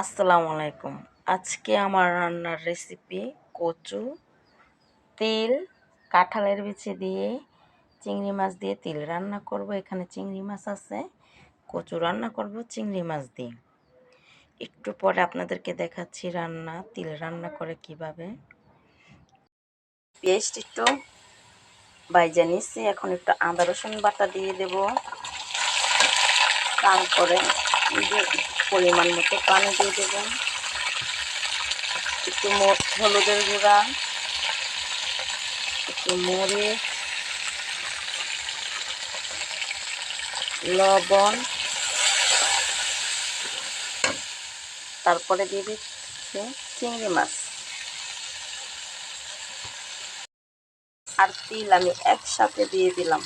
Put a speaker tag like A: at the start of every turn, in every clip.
A: আসসালামু আলাইকুম। আজকে আমার রান্নার রেসিপি কচু, তিল, কাঁঠালের বিচি দিয়ে চিংড়ি মাছ দিয়ে তিল রান্না করব। এখানে চিংড়ি মাছ আছে, কচু রান্না করব চিংড়ি মাছ দিয়ে। একটু পরে আপনাদেরকে দেখাচ্ছি তিল রান্না করে কিভাবে। পেস্ট একটু ভাইজা নিচ্ছি, এখন একটু আদা রসুন বাটা দিয়ে দেব। তারপরে পরিমাণ মতো পানি দিয়ে দেবেন, একটু হলুদের গুঁড়া, একটু মরিচ, লবণ, তারপরে দিয়ে দিচ্ছি চিংড়ি মাছ আর তিল আমি একসাথে দিয়ে দিলাম।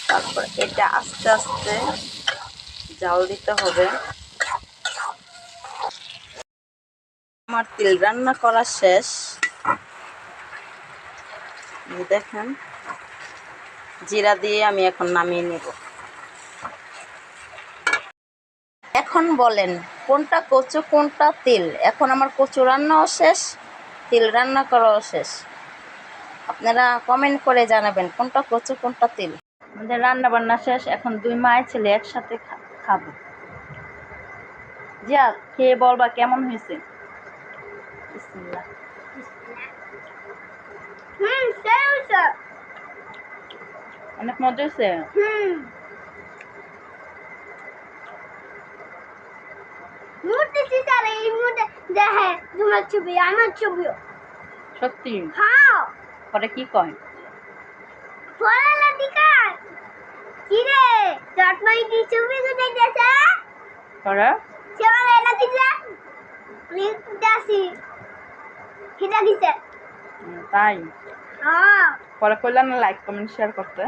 A: তারপর এটা আস্তে আস্তে জাল দিতে হবে। আমার তিল রান্না করা শেষ, দেখেন জিরা দিয়ে আমি এখন নামিয়ে নেব। এখন বলেন কোনটা কচু কোনটা তিল? এখন আমার কচু রান্নাও শেষ, তিল রান্না করাও শেষ। আপনারা কমেন্ট করে জানাবেন কোনটা কচু কোনটা তিল। আমাদের রান্না বান্না শেষ, এখন দুই মায়ের ছেলে একসাথে খাবো। যা খেয়ে বলবা কেমন হয়েছে। বিসমিল্লাহ। অনেক মজা হয়েছে। সত্যি? পরে কি কয়? তাই পরে কইলাম না লাইক কমেন্ট শেয়ার করতে।